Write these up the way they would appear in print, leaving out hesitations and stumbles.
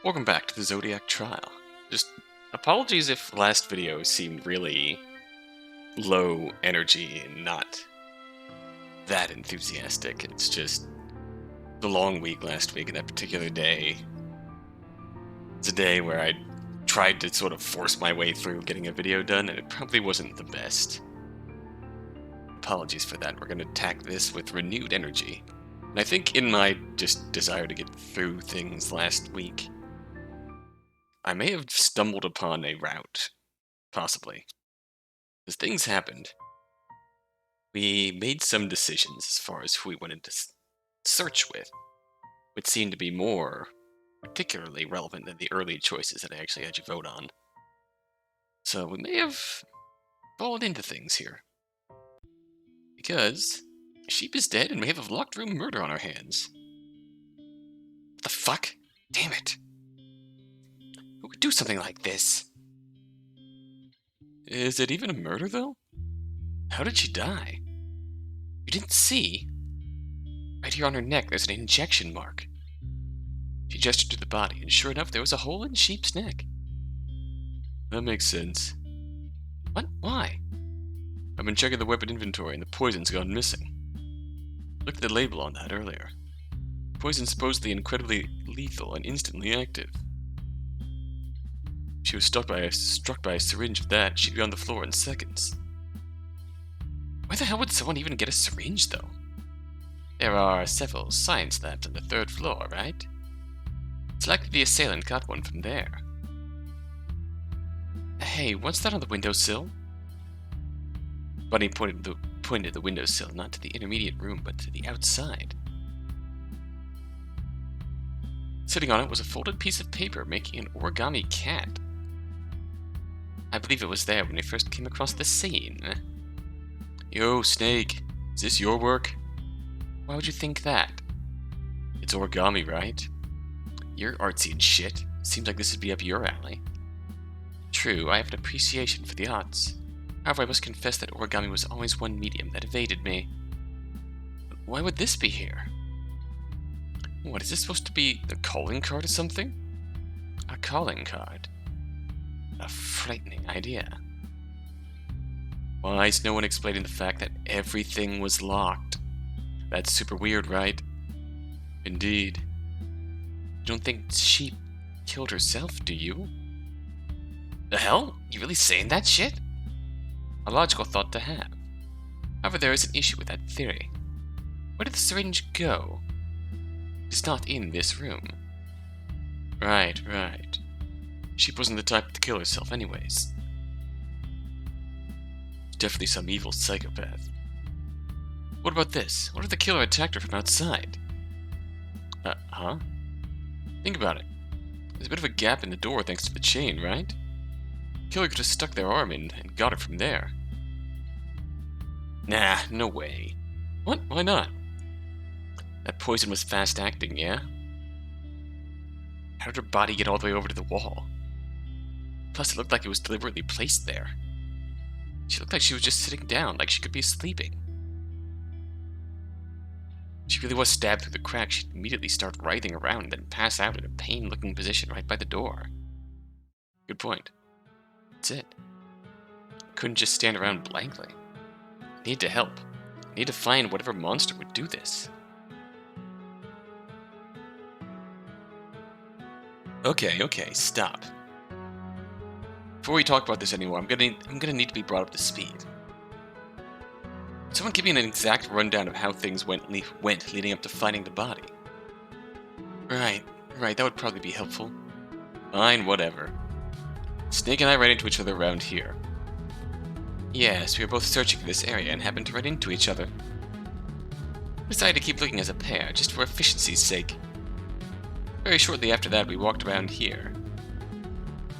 Welcome back to the Zodiac Trial. Just apologies if last video seemed really low energy and not that enthusiastic. It's just the long week last week and that particular day. It's a day where I tried to sort of force my way through getting a video done and it probably wasn't the best. Apologies for that. We're going to attack this with renewed energy. And I think in my just desire to get through things last week, I may have stumbled upon a route, possibly. As things happened, we made some decisions as far as who we wanted to search with, which seemed to be more particularly relevant than the early choices that I actually had you vote on. So we may have fallen into things here. Because Sheep is dead and we have a locked room murder on our hands. What the fuck? Damn it. Who would do something like this? Is it even a murder, though? How did she die? You didn't see? Right here on her neck, there's an injection mark. She gestured to the body, and sure enough, there was a hole in Sheep's neck. That makes sense. What? Why? I've been checking the weapon inventory, and the poison's gone missing. Looked at the label on that earlier. Poison supposedly incredibly lethal and instantly active. If she was struck by a syringe of that, she'd be on the floor in seconds. Why the hell would someone even get a syringe, though? There are several science labs on the 3rd floor, right? It's likely the assailant got one from there. Hey, what's that on the windowsill? Bunny pointed to the windowsill, not to the intermediate room, but to the outside. Sitting on it was a folded piece of paper making an origami cat. I believe it was there when we first came across the scene. Yo, Snake, is this your work? Why would you think that? It's origami, right? You're artsy and shit. Seems like this would be up your alley. True, I have an appreciation for the arts. However, I must confess that origami was always one medium that evaded me. But why would this be here? What, is this supposed to be a calling card or something? A calling card? A frightening idea. Why is no one explaining the fact that everything was locked? That's super weird, right? Indeed. You don't think Sheep killed herself, do you? The hell? You really saying that shit? A logical thought to have. However, there is an issue with that theory. Where did the syringe go? It's not in this room. Right. Sheep wasn't the type to kill herself anyways. Definitely some evil psychopath. What about this? What if the killer attacked her from outside? Huh? Think about it. There's a bit of a gap in the door thanks to the chain, right? The killer could have stuck their arm in and got it from there. Nah, no way. What? Why not? That poison was fast-acting, yeah? How did her body get all the way over to the wall? Plus, it looked like it was deliberately placed there. She looked like she was just sitting down, like she could be sleeping. If she really was stabbed through the crack, she'd immediately start writhing around and then pass out in a pain-looking position right by the door. Good point. That's it. I couldn't just stand around blankly. I need to help. I need to find whatever monster would do this. Okay, stop. Before we talk about this anymore, I'm gonna need to be brought up to speed. Someone give me an exact rundown of how things went leading up to finding the body. Right, that would probably be helpful. Fine, whatever. Snake and I ran into each other around here. Yes, we were both searching for this area and happened to run into each other. We decided to keep looking as a pair, just for efficiency's sake. Very shortly after that, we walked around here.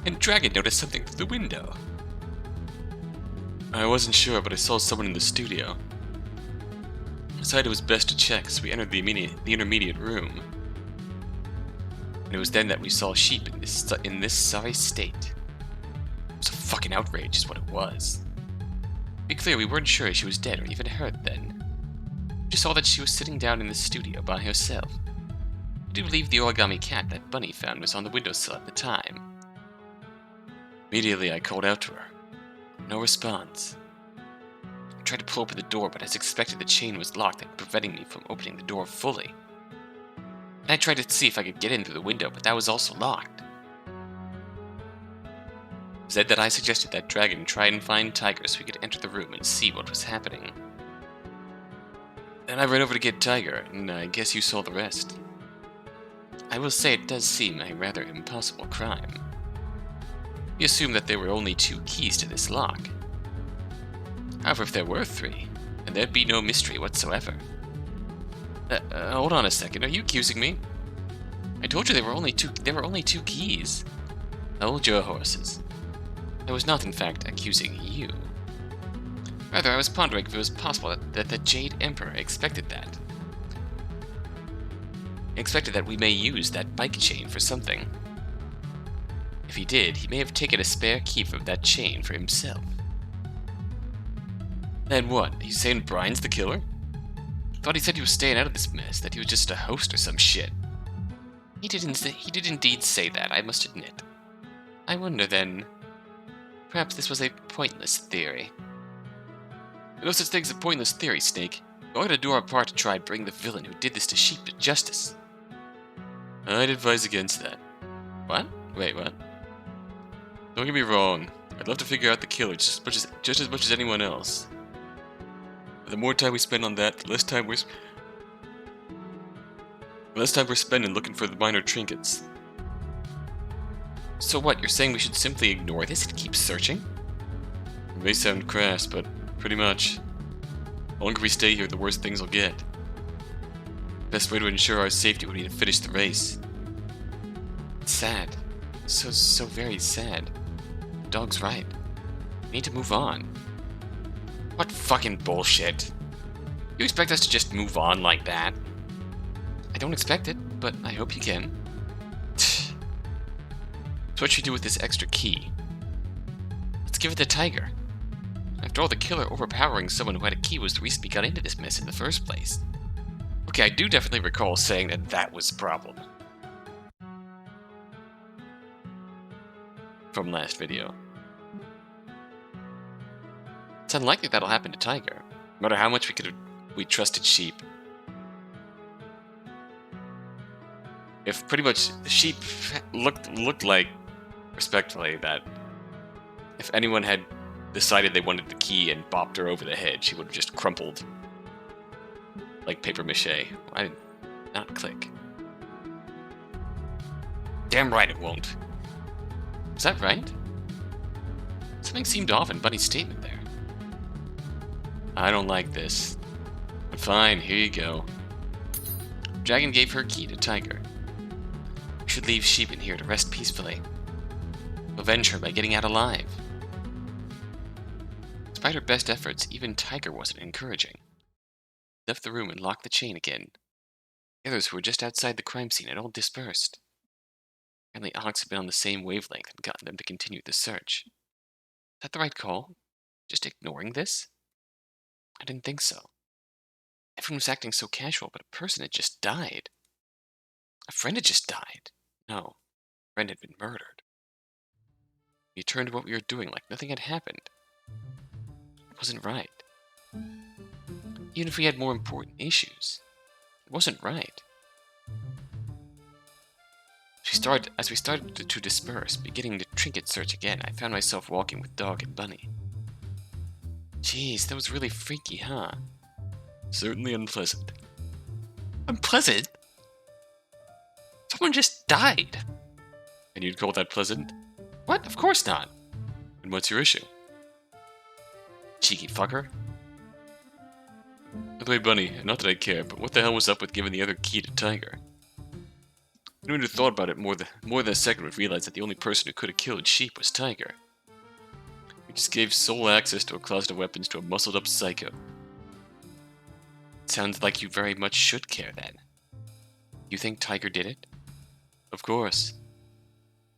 And Dragon noticed something through the window. I wasn't sure, but I saw someone in the studio. I decided it was best to check, so we entered the intermediate room. And it was then that we saw Sheep in this sorry state. It was a fucking outrage is what it was. To be clear, we weren't sure if she was dead or even hurt then. We just saw that she was sitting down in the studio by herself. do believe the origami cat that Bunny found was on the windowsill at the time. Immediately, I called out to her. No response. I tried to pull open the door, but as expected, the chain was locked and preventing me from opening the door fully. And I tried to see if I could get in through the window, but that was also locked. Said that I suggested that Dragon try and find Tiger so we could enter the room and see what was happening. Then I ran over to get Tiger, and I guess you saw the rest. I will say it does seem a rather impossible crime. We assume that there were only 2 keys to this lock. However, if there were 3, then there'd be no mystery whatsoever. Hold on a second, are you accusing me? I told you there were only two keys. Hold your horses. I was not, in fact, accusing you. Rather, I was pondering if it was possible that the Jade Emperor expected that. Expected that we may use that bike chain for something. If he did, he may have taken a spare key from that chain for himself. Then what? He's saying Brian's the killer? Thought he said he was staying out of this mess, that he was just a host or some shit. He did indeed say that, I must admit. I wonder then, perhaps this was a pointless theory. No such thing as a pointless theory, Snake. We're going to do our part to try and bring the villain who did this to Sheep to justice. I'd advise against that. What? Wait, what? Don't get me wrong. I'd love to figure out the killer just as much as anyone else. But the more time we spend on that, the less time we're spending looking for the minor trinkets. So what, you're saying we should simply ignore this and keep searching? It may sound crass, but pretty much. The longer we stay here, the worse things will get. Best way to ensure our safety would be to finish the race. It's sad. So very sad. The dog's right. We need to move on. What fucking bullshit? You expect us to just move on like that? I don't expect it, but I hope you can. So what should we do with this extra key? Let's give it to Tiger. After all, the killer overpowering someone who had a key was the reason we got into this mess in the first place. Okay, I do definitely recall saying that was the problem. From last video. It's unlikely that'll happen to Tiger, no matter how much we trusted Sheep. If pretty much the Sheep looked like, respectfully, that if anyone had decided they wanted the key and bopped her over the head, she would have just crumpled like paper mache. I did not click. Damn right it won't. Is that right? Something seemed off in Bunny's statement there. I don't like this. But fine, here you go. Dragon gave her key to Tiger. We should leave Sheep in here to rest peacefully. Avenge her by getting out alive. Despite her best efforts, even Tiger wasn't encouraging. He left the room and locked the chain again. The others who were just outside the crime scene had all dispersed. Apparently Alex had been on the same wavelength and gotten them to continue the search. Is that the right call? Just ignoring this? I didn't think so. Everyone was acting so casual, but a person had just died. A friend had just died. No, a friend had been murdered. We returned to what we were doing like nothing had happened. It wasn't right. Even if we had more important issues, it wasn't right. As we started to disperse, beginning the trinket search again, I found myself walking with Dog and Bunny. Jeez, that was really freaky, huh? Certainly unpleasant. Unpleasant? Someone just died. And you'd call that pleasant? What? Of course not. And what's your issue? Cheeky fucker. By the way, Bunny, not that I care, but what the hell was up with giving the other key to Tiger? Anyone who thought about it more than a second would realize that the only person who could have killed Sheep was Tiger. We just gave sole access to a closet of weapons to a muscled-up psycho. It sounds like you very much should care, then. You think Tiger did it? Of course.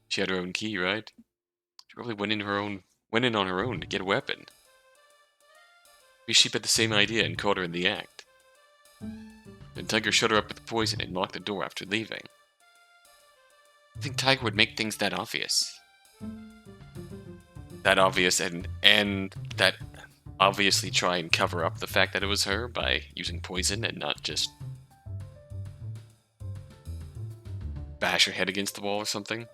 She had her own key, right? She probably went in on her own to get a weapon. Maybe Sheep had the same idea and caught her in the act. Then Tiger shut her up with poison and locked the door after leaving. I think Tiger would make things that obvious. That obvious and that obviously try and cover up the fact that it was her by using poison and not just bash her head against the wall or something.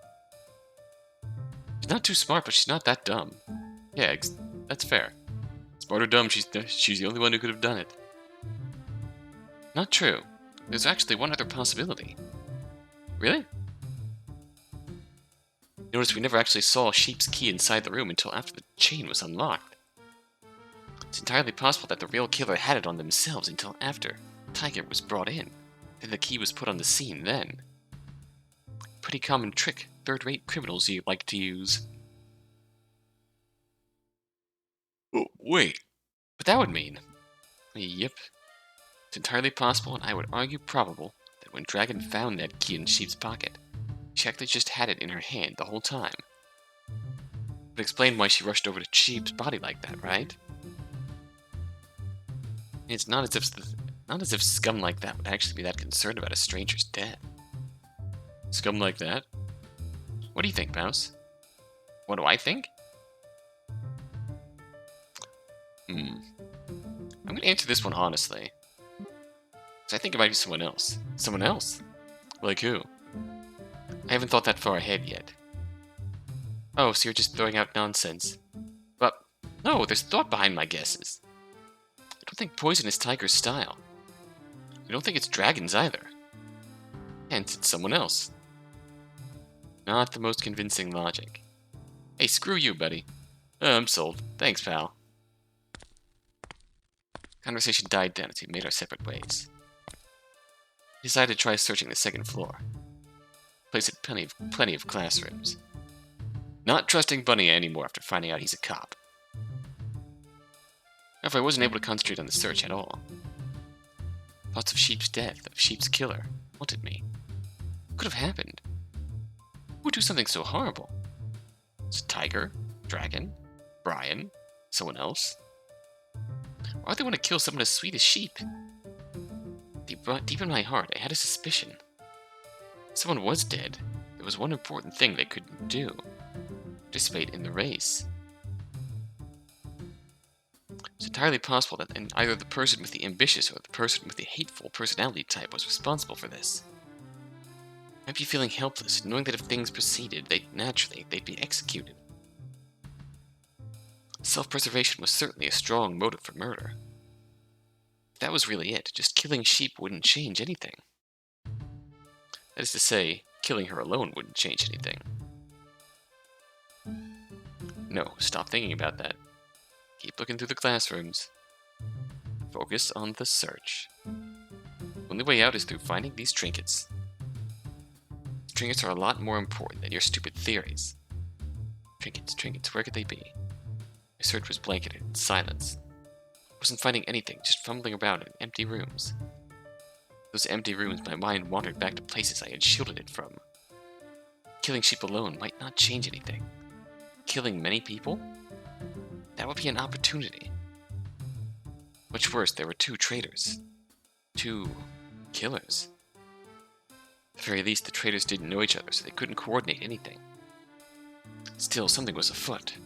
She's not too smart, but she's not that dumb. Yeah, that's fair. Smart or dumb, she's the only one who could have done it. Not true. There's actually one other possibility. Really? Notice we never actually saw Sheep's key inside the room until after the chain was unlocked. It's entirely possible that the real killer had it on themselves until after Tiger was brought in. Then the key was put on the scene then. Pretty common trick third-rate criminals like to use. Oh, wait. But that would mean... Yep. It's entirely possible, and I would argue probable, that when Dragon found that key in Sheep's pocket, she actually just had it in her hand the whole time. It would explain why she rushed over to Sheep's body like that, right? It's not as if scum like that would actually be that concerned about a stranger's death. Scum like that? What do you think, Mouse? What do I think? I'm gonna answer this one honestly. So I think it might be someone else. Someone else? Like who? I haven't thought that far ahead yet. Oh, so you're just throwing out nonsense. But, no, there's thought behind my guesses. I don't think poison is Tiger's style. I don't think it's Dragon's either. Hence, it's someone else. Not the most convincing logic. Hey, screw you, buddy. I'm sold. Thanks, pal. Conversation died down as we made our separate ways. We decided to try searching the second floor. Place had plenty of classrooms. Not trusting Bunny anymore after finding out he's a cop. However, I wasn't able to concentrate on the search at all. Thoughts of Sheep's death, of Sheep's killer, haunted me. What could have happened? Who would do something so horrible? Was it Tiger? Dragon? Brian? Someone else? Why would they want to kill someone as sweet as Sheep? Deep in my heart, I had a suspicion. If someone was dead, there was one important thing they couldn't do. Participate in the race. It's entirely possible that either the person with the ambitious or the person with the hateful personality type was responsible for this. I might be feeling helpless, knowing that if things proceeded, they'd be executed. Self-preservation was certainly a strong motive for murder. If that was really it, just killing Sheep wouldn't change anything. That is to say, killing her alone wouldn't change anything. No, stop thinking about that. Keep looking through the classrooms. Focus on the search. The only way out is through finding these trinkets. These trinkets are a lot more important than your stupid theories. Trinkets, where could they be? My search was blanketed in silence. I wasn't finding anything, just fumbling around in empty rooms. Those empty rooms, my mind wandered back to places I had shielded it from. Killing Sheep alone might not change anything. Killing many people? That would be an opportunity. Much worse, there were two traitors. Two killers. At the very least, the traitors didn't know each other, so they couldn't coordinate anything. Still, something was afoot.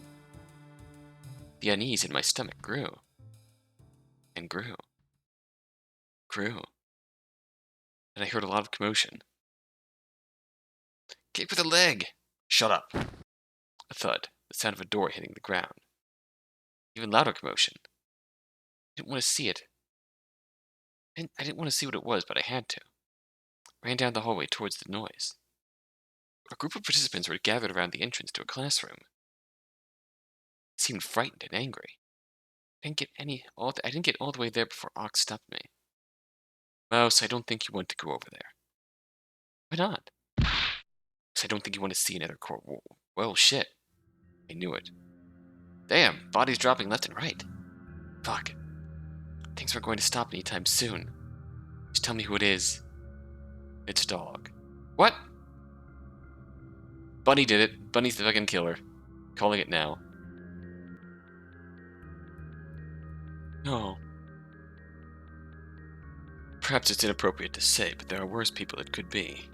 The unease in my stomach grew. And grew. Grew. And I heard a lot of commotion. Kick with a leg! Shut up! A thud, the sound of a door hitting the ground. Even louder commotion. I didn't want to see it. I didn't want to see what it was, but I had to. Ran down the hallway towards the noise. A group of participants were gathered around the entrance to a classroom. They seemed frightened and angry. I didn't get all the way there before Ox stopped me. Mouse, I don't think you want to go over there. Why not? Because I don't think you want to see another court. Well, shit. I knew it. Damn, bodies dropping left and right. Fuck. Things aren't going to stop anytime soon. Just tell me who it is. It's Dog. What? Bunny did it. Bunny's the fucking killer. Calling it now. No. Perhaps it's inappropriate to say, but there are worse people it could be.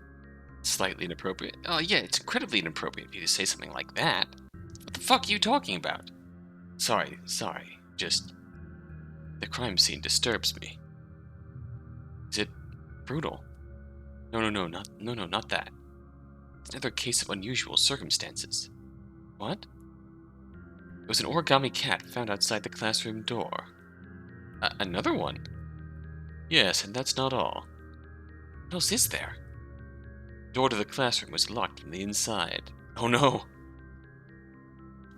Slightly inappropriate? Oh yeah, it's incredibly inappropriate for you to say something like that. What the fuck are you talking about? Sorry. Just... the crime scene disturbs me. Is it brutal? No, not that. It's another case of unusual circumstances. What? There was an origami cat found outside the classroom door. Another one? Yes, and that's not all. What else is there? The door to the classroom was locked from the inside. Oh no!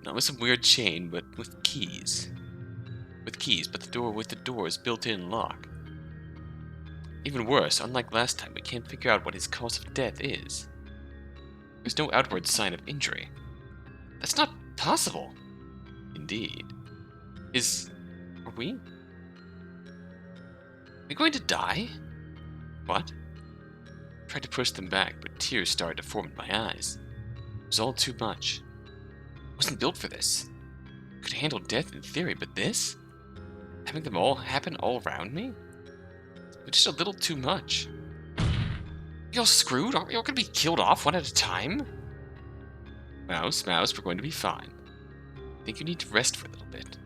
Not with some weird chain, but with keys. With keys, but the door with the door's built-in lock. Even worse, unlike last time, we can't figure out what his cause of death is. There's no outward sign of injury. That's not possible. Indeed. Are we? Are we going to die? What? I tried to push them back, but tears started to form in my eyes. It was all too much. I wasn't built for this. I could handle death in theory, but this? Having them all happen all around me? It was just a little too much. You all screwed? Aren't we all going to be killed off one at a time? Mouse, we're going to be fine. I think you need to rest for a little bit.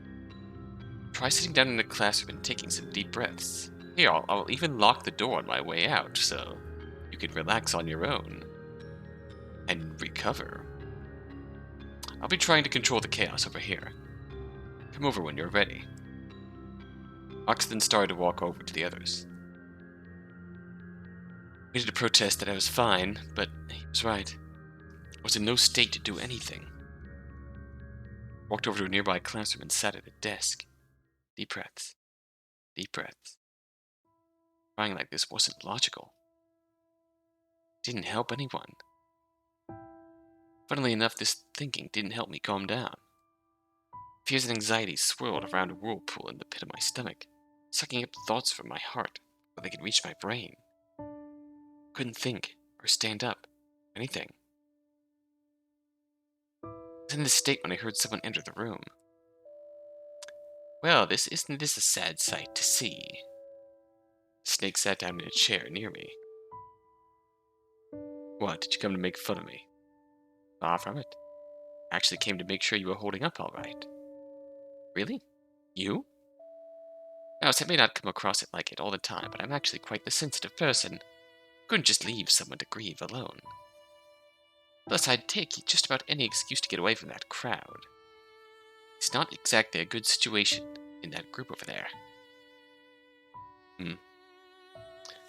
Try sitting down in the classroom and taking some deep breaths. Here, I'll even lock the door on my way out, so you can relax on your own. And recover. I'll be trying to control the chaos over here. Come over when you're ready. Ox then started to walk over to the others. I needed to protest that I was fine, but he was right. I was in no state to do anything. Walked over to a nearby classroom and sat at a desk. Deep breaths. Deep breaths. Crying like this wasn't logical. It didn't help anyone. Funnily enough, this thinking didn't help me calm down. Fears and anxieties swirled around a whirlpool in the pit of my stomach, sucking up thoughts from my heart before they could reach my brain. Couldn't think, or stand up, or anything. I was in this state when I heard someone enter the room. Well, isn't this a sad sight to see? The snake sat down in a chair near me. What, did you come to make fun of me? Far from it. I actually came to make sure you were holding up all right. Really? You? Now, I may not come across it like it all the time, but I'm actually quite the sensitive person. I couldn't just leave someone to grieve alone. Plus, I'd take just about any excuse to get away from that crowd. It's not exactly a good situation in that group over there.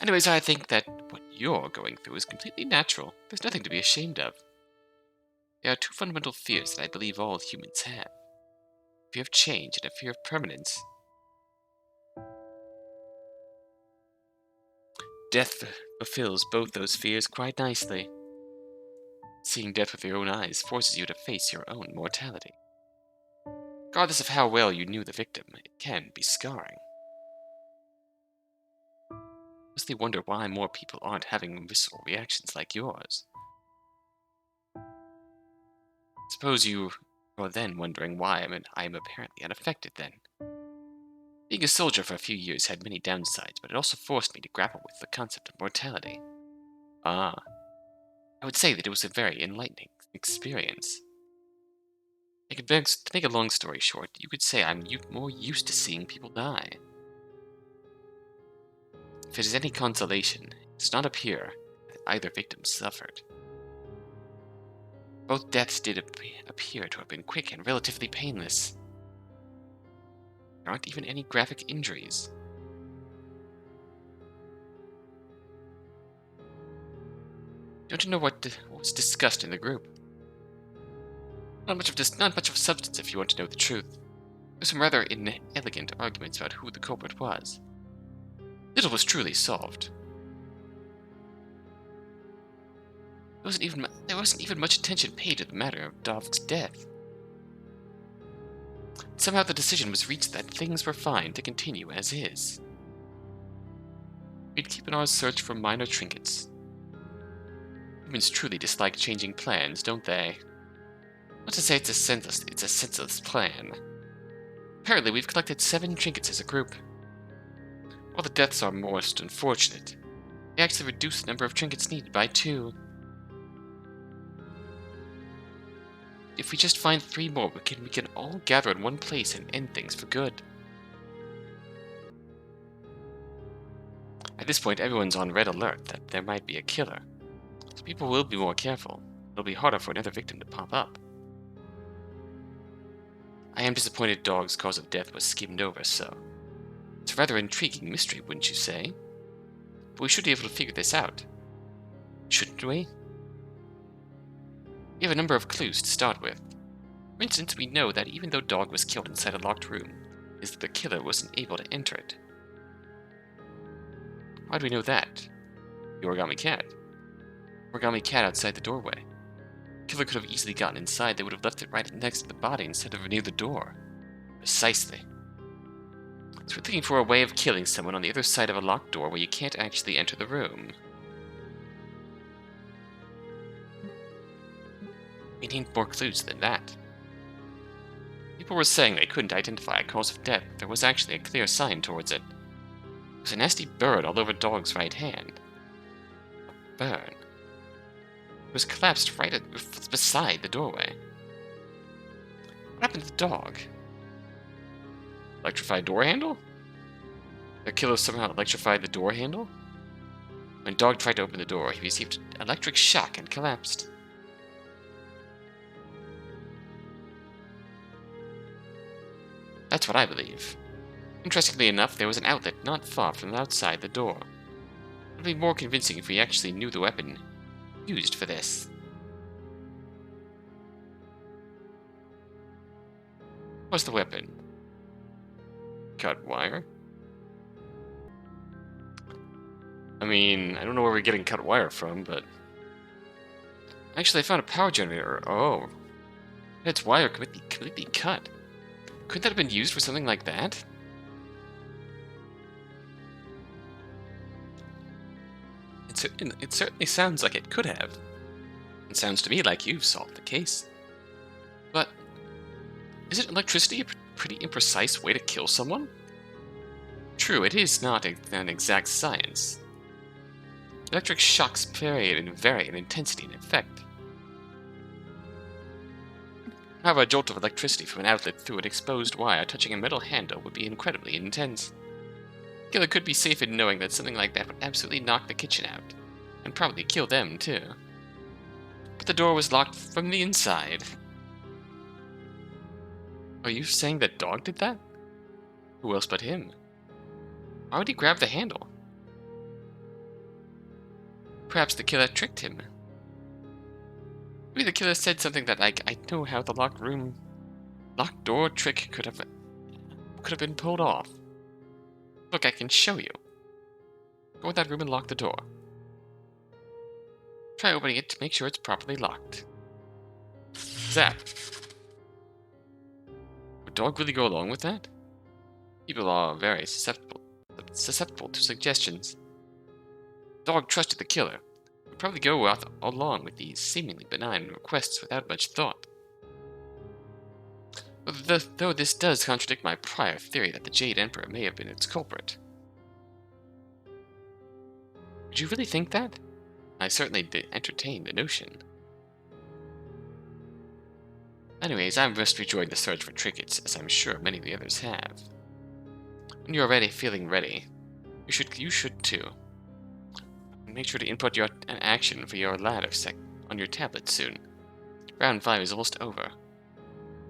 Anyways, I think that what you're going through is completely natural. There's nothing to be ashamed of. There are two fundamental fears that I believe all humans have. A fear of change and a fear of permanence. Death fulfills both those fears quite nicely. Seeing death with your own eyes forces you to face your own mortality. Regardless of how well you knew the victim, it can be scarring. I mostly wonder why more people aren't having visceral reactions like yours. Suppose you are then wondering why I am apparently unaffected then. Being a soldier for a few years had many downsides, but it also forced me to grapple with the concept of mortality. I would say that it was a very enlightening experience. To make a long story short, you could say I'm more used to seeing people die. If it is any consolation, it does not appear that either victim suffered. Both deaths did appear to have been quick and relatively painless. There aren't even any graphic injuries. Don't you know what was discussed in the group? Not much of substance if you want to know the truth. There's some rather inelegant arguments about who the culprit was. Little was truly solved. There wasn't even much attention paid to the matter of Dov's death. Somehow the decision was reached that things were fine to continue as is. We'd keep on our search for minor trinkets. Humans truly dislike changing plans, don't they? Not to say it's a senseless plan. Apparently we've collected 7 trinkets as a group. All the deaths are most unfortunate. They actually reduce the number of trinkets needed by 2. If we just find 3 more, we can all gather in one place and end things for good. At this point, everyone's on red alert that there might be a killer, so people will be more careful. It'll be harder for another victim to pop up. I am disappointed Dog's cause of death was skimmed over, so... It's a rather intriguing mystery, wouldn't you say? But we should be able to figure this out. Shouldn't we? We have a number of clues to start with. For instance, we know that even though Dog was killed inside a locked room, is that the killer wasn't able to enter it. How do we know that? The origami cat. Origami cat outside the doorway. The killer could have easily gotten inside. They would have left it right next to the body instead of near the door. Precisely. So we're looking for a way of killing someone on the other side of a locked door where you can't actually enter the room. We need more clues than that. People were saying they couldn't identify a cause of death. There was actually a clear sign towards it. There was a nasty burn all over Dog's right hand. A burn. It was collapsed right beside the doorway. What happened to the dog? Electrified door handle? The killer somehow electrified the door handle? When Dog tried to open the door, he received an electric shock and collapsed. That's what I believe. Interestingly enough, there was an outlet not far from outside the door. It would be more convincing if we actually knew the weapon used for this. What's the weapon? Cut wire? I mean, I don't know where we're getting cut wire from, but... Actually, I found a power generator. Oh. Its wire could be cut. Could that have been used for something like that? It certainly sounds like it could have. It sounds to me like you've solved the case. But, isn't electricity a pretty imprecise way to kill someone? True, it is not an exact science. Electric shocks vary in intensity and effect. However, a jolt of electricity from an outlet through an exposed wire touching a metal handle would be incredibly intense. The killer could be safe in knowing that something like that would absolutely knock the kitchen out, and probably kill them too. But the door was locked from the inside. Are you saying that Dog did that? Who else but him? Why would he grab the handle? Perhaps the killer tricked him. Maybe the killer said something that like, I know how the locked door trick could have been pulled off. Look, I can show you. Go in that room and lock the door. Try opening it to make sure it's properly locked. Zap. Would Dog really go along with that? People are very susceptible to suggestions. Dog trusted the killer. Would probably go along with these seemingly benign requests without much thought. Though this does contradict my prior theory that the Jade Emperor may have been its culprit. Would you really think that? I certainly did entertain the notion. Anyways, I must rejoin the search for trinkets, as I'm sure many of the others have. When you are feeling ready, you should too. Make sure to input an action for your ladder on your tablet soon. Round 5 is almost over.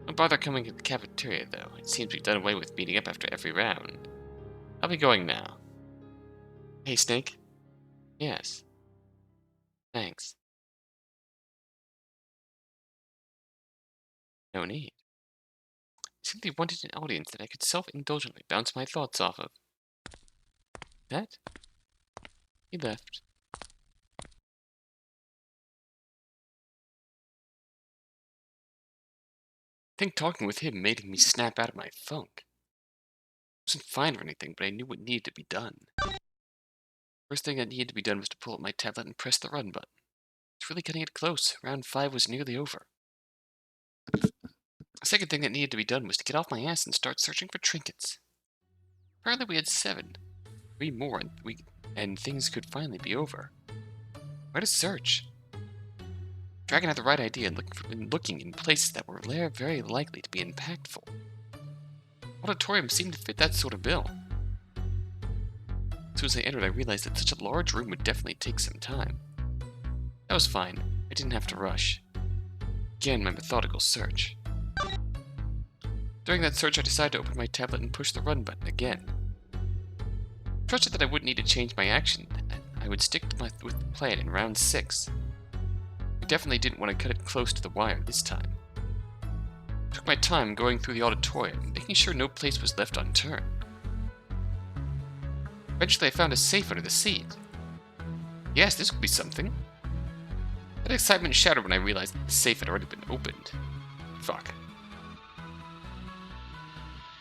Don't bother coming to the cafeteria, though. It seems we've done away with meeting up after every round. I'll be going now. Hey, Snake? Yes. Thanks. No need. I simply wanted an audience that I could self-indulgently bounce my thoughts off of. That? He left. I think talking with him made me snap out of my funk. I wasn't fine or anything, but I knew what needed to be done. First thing that needed to be done was to pull up my tablet and press the run button. It's really getting it close. Round 5 was nearly over. The second thing that needed to be done was to get off my ass and start searching for trinkets. Apparently we had 7. 3 more, and things could finally be over. Where to search? Dragon had the right idea in looking in places that were very likely to be impactful. Auditorium seemed to fit that sort of bill. As soon as I entered, I realized that such a large room would definitely take some time. That was fine. I didn't have to rush. Again, my methodical search. During that search, I decided to open my tablet and push the run button again. I trusted that I wouldn't need to change my action, and I would stick with the plan in round 6. I definitely didn't want to cut it close to the wire this time. I took my time going through the auditorium, making sure no place was left unturned. Eventually, I found a safe under the seat. Yes, this could be something. That excitement shattered when I realized that the safe had already been opened. Fuck.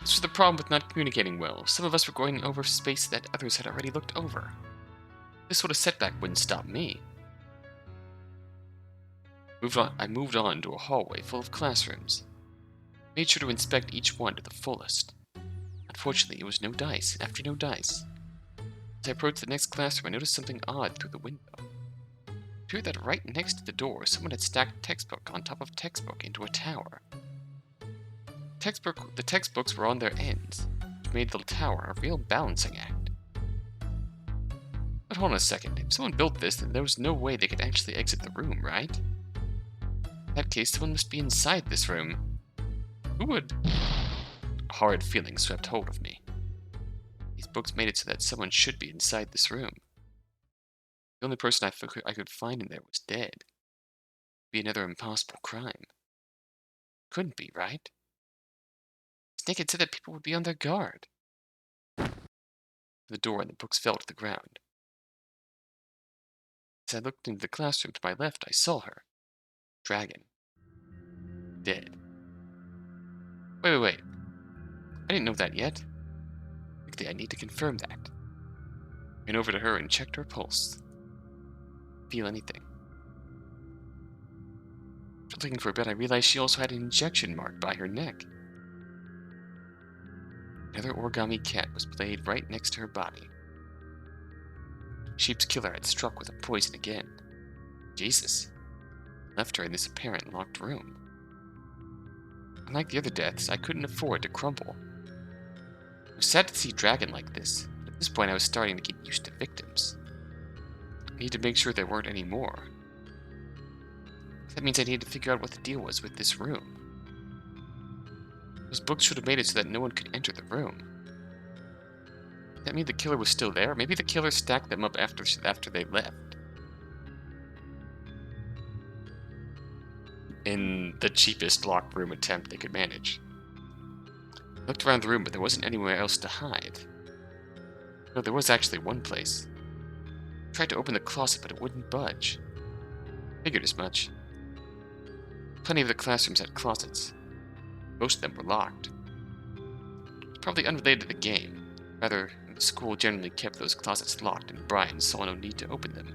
This was the problem with not communicating well. Some of us were going over space that others had already looked over. This sort of setback wouldn't stop me. I moved on to a hallway full of classrooms. Made sure to inspect each one to the fullest. Unfortunately, it was no dice after no dice. As I approached the next classroom, I noticed something odd through the window. It appeared that right next to the door, someone had stacked textbook on top of textbook into a tower. The textbooks were on their ends, which made the tower a real balancing act. But hold on a second, if someone built this, then there was no way they could actually exit the room, right? In that case, someone must be inside this room. Who would? A horrid feeling swept hold of me. These books made it so that someone should be inside this room. The only person I could find in there was dead. It'd be another impossible crime. Couldn't be, right? Snake had said that people would be on their guard. The door and the books fell to the ground. As I looked into the classroom to my left, I saw her. Dragon. Dead. Wait. I didn't know that yet. Quickly, I need to confirm that. I went over to her and checked her pulse. Feel anything. After looking for a bit, I realized she also had an injection mark by her neck. Another origami cat was played right next to her body. Sheep's killer had struck with a poison again. Jesus. Left her in this apparent locked room. Unlike the other deaths, I couldn't afford to crumble. It was sad to see Dragon like this, but at this point I was starting to get used to victims. I needed to make sure there weren't any more. That means I needed to figure out what the deal was with this room. Those books should have made it so that no one could enter the room. Did that mean the killer was still there? Maybe the killer stacked them up after they left. In the cheapest locked room attempt they could manage. I looked around the room, but there wasn't anywhere else to hide. No, there was actually one place. I tried to open the closet, but it wouldn't budge. Figured as much. Plenty of the classrooms had closets. Most of them were locked. It's probably unrelated to the game. Rather, the school generally kept those closets locked, and Brian saw no need to open them.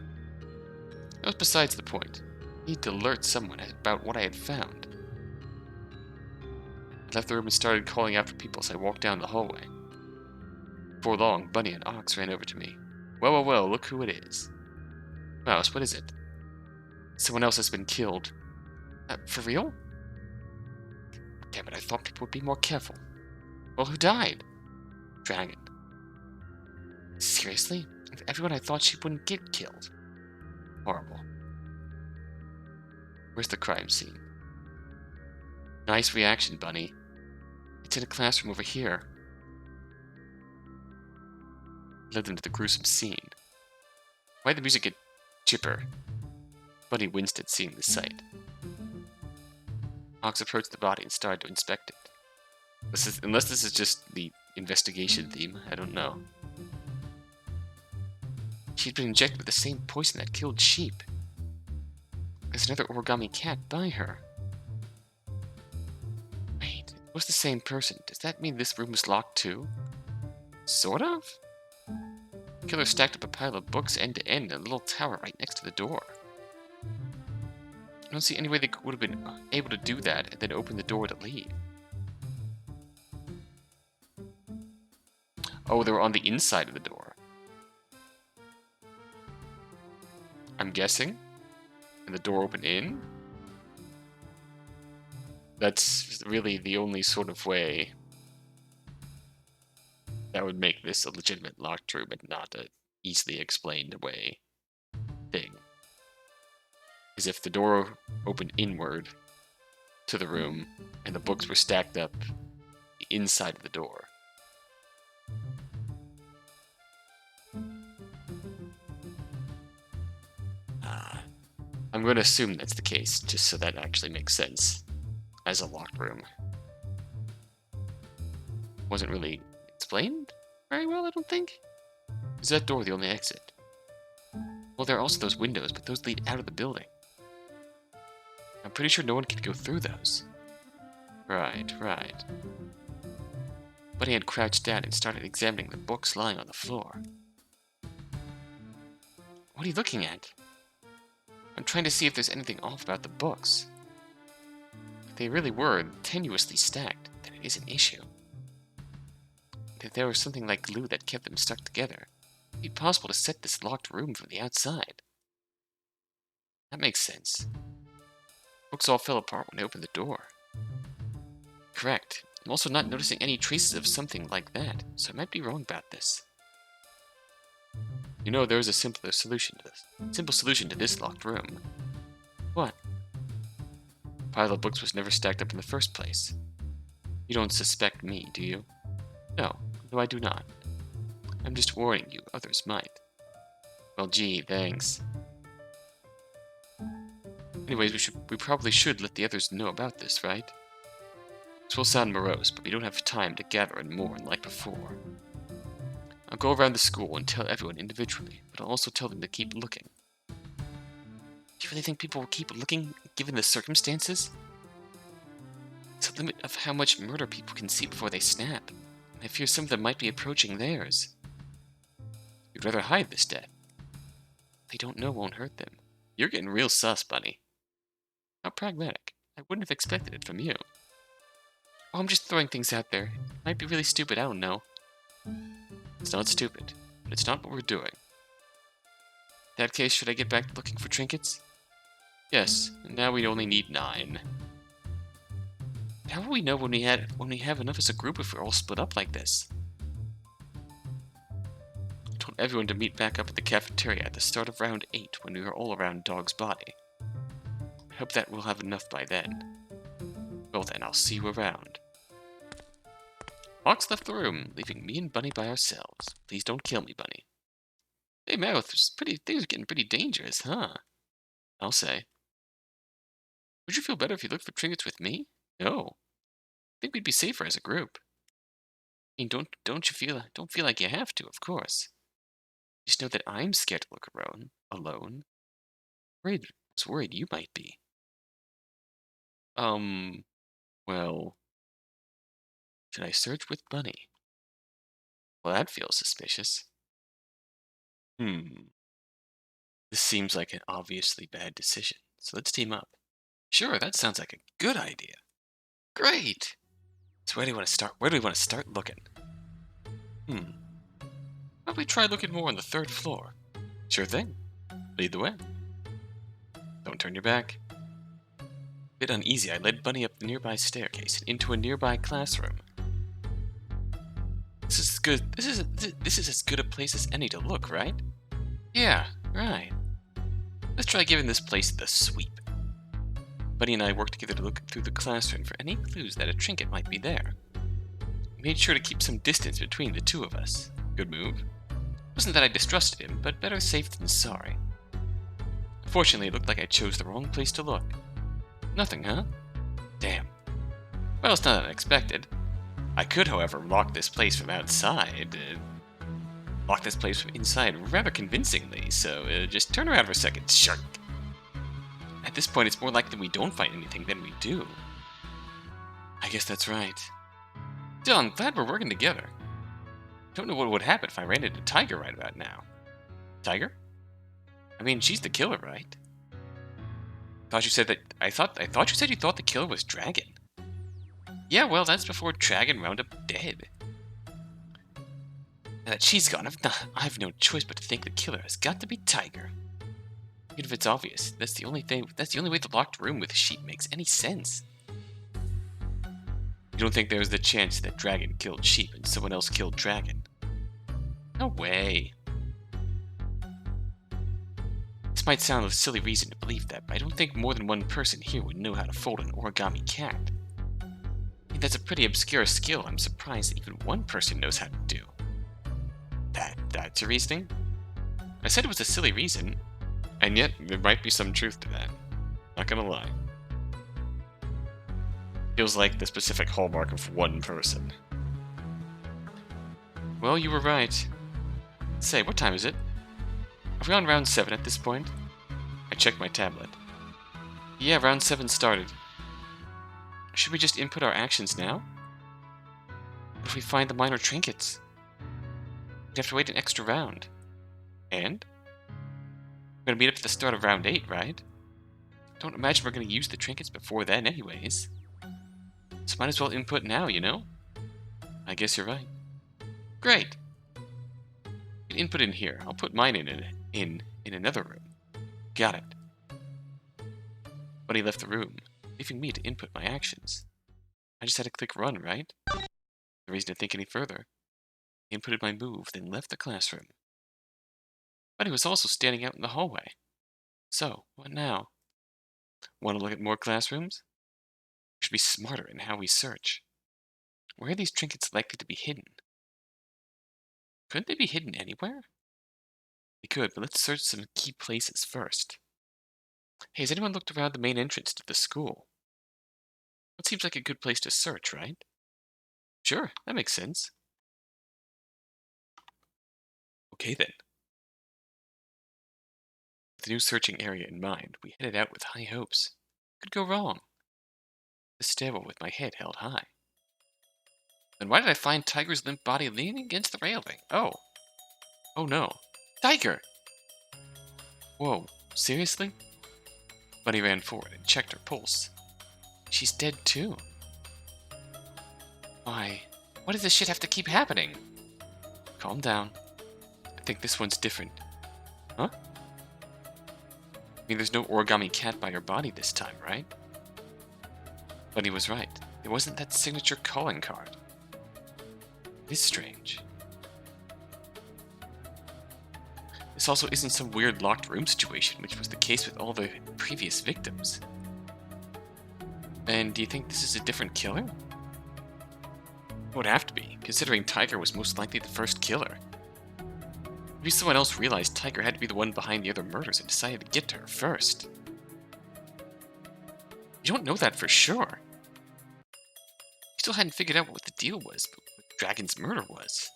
That was besides the point. I needed to alert someone about what I had found. I left the room and started calling out for people as I walked down the hallway. Before long, Bunny and Ox ran over to me. Well, look who it is. Mouse, what is it? Someone else has been killed. For real? Damn it, I thought people would be more careful. Well, who died? Dragon. Seriously? Everyone I thought she wouldn't get killed. Horrible. Where's the crime scene? Nice reaction, Bunny. It's in a classroom over here. Led them to the gruesome scene. Why'd the music get chipper? Bunny winced at seeing the sight. Ox approached the body and started to inspect it. Unless this is just the investigation theme, I don't know. She'd been injected with the same poison that killed Sheep. There's another origami cat by her. Wait, it was the same person. Does that mean this room is locked too? Sort of? The killer stacked up a pile of books end to end in a little tower right next to the door. I don't see any way they would have been able to do that and then open the door to leave. Oh, they were on the inside of the door. I'm guessing. And the door opened in? That's really the only sort of way that would make this a legitimate locked room and not a easily explained way thing. Is if the door opened inward to the room and the books were stacked up the inside of the door. I'm going to assume that's the case, just so that actually makes sense as a locked room. Wasn't really explained very well, I don't think. Is that door the only exit? Well, there are also those windows, but those lead out of the building. I'm pretty sure no one can go through those. Right. But he had crouched down and started examining the books lying on the floor. What are you looking at? I'm trying to see if there's anything off about the books. If they really were tenuously stacked, then it is an issue. If there was something like glue that kept them stuck together, it'd be possible to set this locked room from the outside. That makes sense. Books all fell apart when I opened the door. Correct. I'm also not noticing any traces of something like that, so I might be wrong about this. You know, there is a simple solution to this locked room. What? The pile of books was never stacked up in the first place. You don't suspect me, do you? No, I do not. I'm just warning you, others might. Well, gee, thanks. Anyways, we probably should let the others know about this, right? This will sound morose, but we don't have time to gather and mourn like before. I'll go around the school and tell everyone individually, but I'll also tell them to keep looking. Do you really think people will keep looking, given the circumstances? It's a limit of how much murder people can see before they snap. I fear some of them might be approaching theirs. You'd rather hide this death. They don't know won't hurt them. You're getting real sus, Bunny. How pragmatic. I wouldn't have expected it from you. Oh, I'm just throwing things out there. It might be really stupid, I don't know. It's not stupid, but it's not what we're doing. In that case, should I get back to looking for trinkets? Yes, and now we only need 9. How will we know when we have enough as a group if we're all split up like this? I told everyone to meet back up at the cafeteria at the start of round 8 when we were all around Dog's body. I hope that we'll have enough by then. Well then, I'll see you around. Fox left the room, leaving me and Bunny by ourselves. Please don't kill me, Bunny. Hey, Mouth, things are getting pretty dangerous, huh? I'll say. Would you feel better if you looked for trinkets with me? No. I think we'd be safer as a group. I mean, don't feel like you have to, of course. Just know that I'm scared to look alone. I was worried you might be. Well, should I search with Bunny? Well, that feels suspicious. This seems like an obviously bad decision, so let's team up. Sure, that sounds like a good idea. Great! So where do we want to start looking? Why don't we try looking more on the 3rd floor? Sure thing. Lead the way. Don't turn your back. A bit uneasy, I led Bunny up the nearby staircase and into a nearby classroom. This is good. This is as good a place as any to look, right? Yeah, right. Let's try giving this place the sweep. Bunny and I worked together to look through the classroom for any clues that a trinket might be there. We made sure to keep some distance between the two of us. Good move. Wasn't that I distrusted him, but better safe than sorry. Unfortunately, it looked like I chose the wrong place to look. Nothing, huh? Damn. Well, it's not unexpected. I could, however, lock this place from outside. Lock this place from inside rather convincingly, so just turn around for a second, shark. At this point, it's more likely we don't find anything than we do. I guess that's right. Still, I'm glad we're working together. Don't know what would happen if I ran into Tiger right about now. Tiger? I mean, she's the killer, right? I thought you said you thought the killer was Dragon. Yeah, well, that's before Dragon wound up dead. Now that she's gone, I've no choice but to think the killer has got to be Tiger. Even if it's obvious, that's the only way the locked room with a sheep makes any sense. You don't think there was the chance that Dragon killed sheep and someone else killed Dragon? No way. This might sound a silly reason to believe that, but I don't think more than one person here would know how to fold an origami cat. I think that's a pretty obscure skill I'm surprised that even one person knows how to do. That's a reasoning? I said it was a silly reason, and yet there might be some truth to that. Not gonna lie. Feels like the specific hallmark of one person. Well, you were right. Say, what time is it? Are we on round 7 at this point? I checked my tablet. Yeah, round 7 started. Should we just input our actions now? What if we find the minor trinkets? We'd have to wait an extra round. And? We're gonna meet up at the start of round 8, right? Don't imagine we're gonna use the trinkets before then anyways. So might as well input now, you know? I guess you're right. Great! You can input in here. I'll put mine in another room. Got it. But he left the room, leaving me to input my actions. I just had to click run, right? No reason to think any further. He inputted my move, then left the classroom. But he was also standing out in the hallway. So, what now? Want to look at more classrooms? We should be smarter in how we search. Where are these trinkets likely to be hidden? Couldn't they be hidden anywhere? They could, but let's search some key places first. Hey, has anyone looked around the main entrance to the school? It seems like a good place to search, right? Sure, that makes sense. Okay then. With the new searching area in mind, we headed out with high hopes. Could go wrong. The stairwell with my head held high. Then why did I find Tiger's limp body leaning against the railing? Oh. Oh no. Tiger! Whoa, seriously? Bunny ran forward and checked her pulse. She's dead too. Why? Why does this shit have to keep happening? Calm down. I think this one's different. Huh? I mean, there's no origami cat by her body this time, right? Bunny was right. It wasn't that signature calling card. It is strange. This also isn't some weird locked room situation, which was the case with all the previous victims. And do you think this is a different killer? It would have to be, considering Tiger was most likely the first killer. Maybe someone else realized Tiger had to be the one behind the other murders and decided to get to her first. You don't know that for sure. You still hadn't figured out what the deal was, but what Dragon's murder was.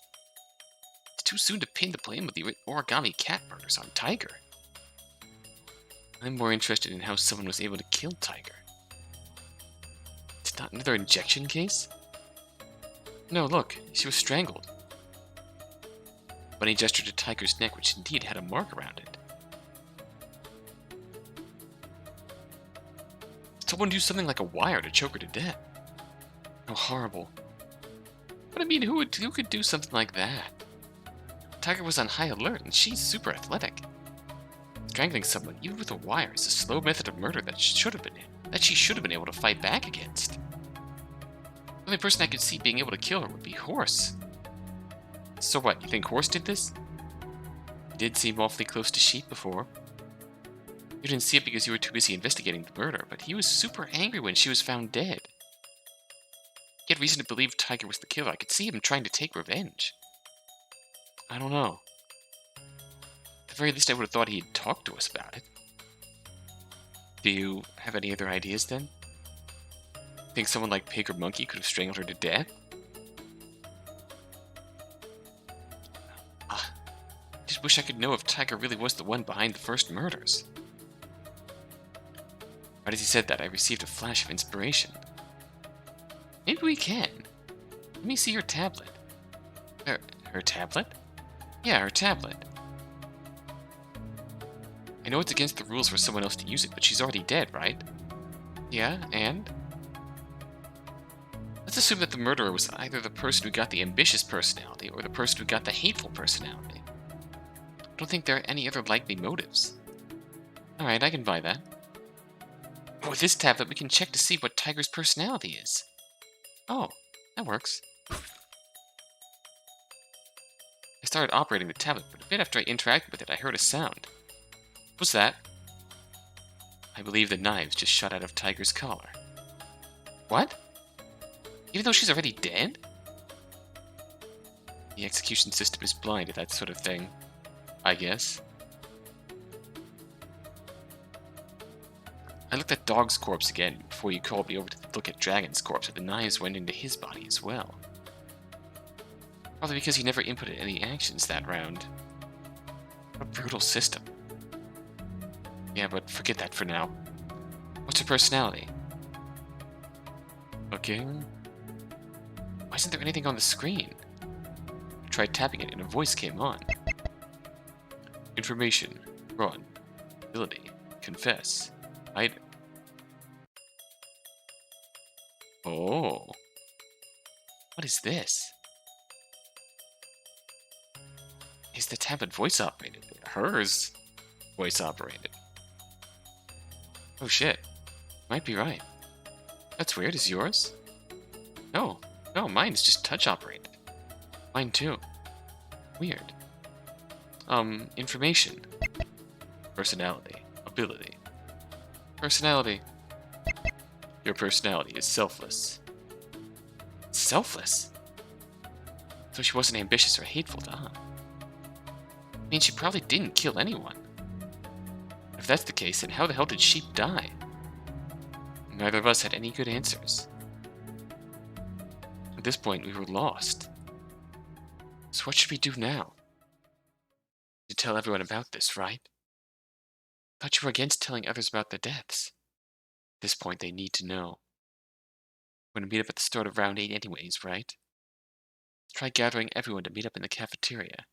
It's too soon to pin the blame of the origami cat murders on Tiger. I'm more interested in how someone was able to kill Tiger. It's not another injection case? No, look, she was strangled. Bunny gestured to Tiger's neck, which indeed had a mark around it. Someone do something like a wire to choke her to death. How horrible. But I mean, who could do something like that? Tiger was on high alert, and she's super athletic. Strangling someone, even with a wire, is a slow method of murder that she should have been able to fight back against. The only person I could see being able to kill her would be Horse. So what, you think Horse did this? He did seem awfully close to Sheep before. You didn't see it because you were too busy investigating the murder, but he was super angry when she was found dead. He had reason to believe Tiger was the killer. I could see him trying to take revenge. I don't know. At the very least, I would have thought he'd talk to us about it. Do you have any other ideas, then? Think someone like Pig or Monkey could have strangled her to death? I just wish I could know if Tiger really was the one behind the first murders. Right as he said that, I received a flash of inspiration. Maybe we can. Let me see your tablet. Her tablet? Yeah, her tablet. I know it's against the rules for someone else to use it, but she's already dead, right? Yeah, and? Let's assume that the murderer was either the person who got the ambitious personality or the person who got the hateful personality. I don't think there are any other likely motives. Alright, I can buy that. With this tablet, we can check to see what Tiger's personality is. Oh, that works. I started operating the tablet, but a bit after I interacted with it, I heard a sound. What was that? I believe the knives just shot out of Tiger's collar. What? Even though she's already dead? The execution system is blind to that sort of thing, I guess. I looked at Dog's corpse again before you called me over to look at Dragon's corpse, and the knives went into his body as well. Probably because he never inputted any actions that round. What a brutal system. Yeah, but forget that for now. What's her personality? Okay. Why isn't there anything on the screen? I tried tapping it and a voice came on. Information. Run. Ability. Confess. Hide. Oh. What is this? Is the tablet voice operated? Hers voice operated. Oh shit. Might be right. That's weird. Is yours? No. No, mine's just touch operated. Mine too. Weird. Information. Personality. Ability. Personality. Your personality is selfless. Selfless? So she wasn't ambitious or hateful to harm. I mean, she probably didn't kill anyone. If that's the case, then how the hell did Sheep die? Neither of us had any good answers. At this point, we were lost. So what should we do now? To tell everyone about this, right? Thought you were against telling others about the deaths. At this point, they need to know. We're going to meet up at the start of round 8 anyways, right? Let's try gathering everyone to meet up in the cafeteria.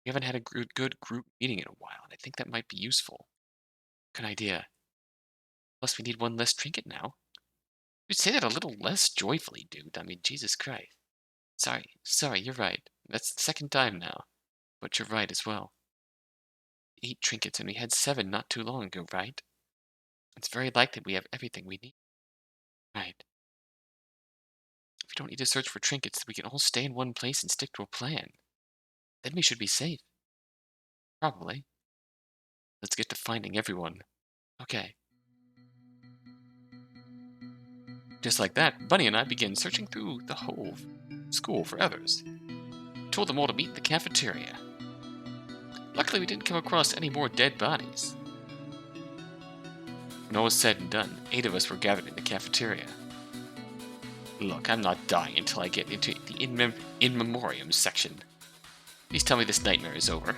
We haven't had a good group meeting in a while, and I think that might be useful. Good idea. Plus, we need one less trinket now. You'd say that a little less joyfully, dude. I mean, Jesus Christ. Sorry, you're right. That's the second time now. But you're right as well. 8 trinkets, and we had 7 not too long ago, right? It's very likely we have everything we need. Right. If we don't need to search for trinkets, we can all stay in one place and stick to a plan. Then we should be safe. Probably. Let's get to finding everyone. Okay. Just like that, Bunny and I began searching through the whole school for others. We told them all to meet in the cafeteria. Luckily, we didn't come across any more dead bodies. When all was said and done, 8 of us were gathered in the cafeteria. Look, I'm not dying until I get into the in memoriam section. Please tell me this nightmare is over.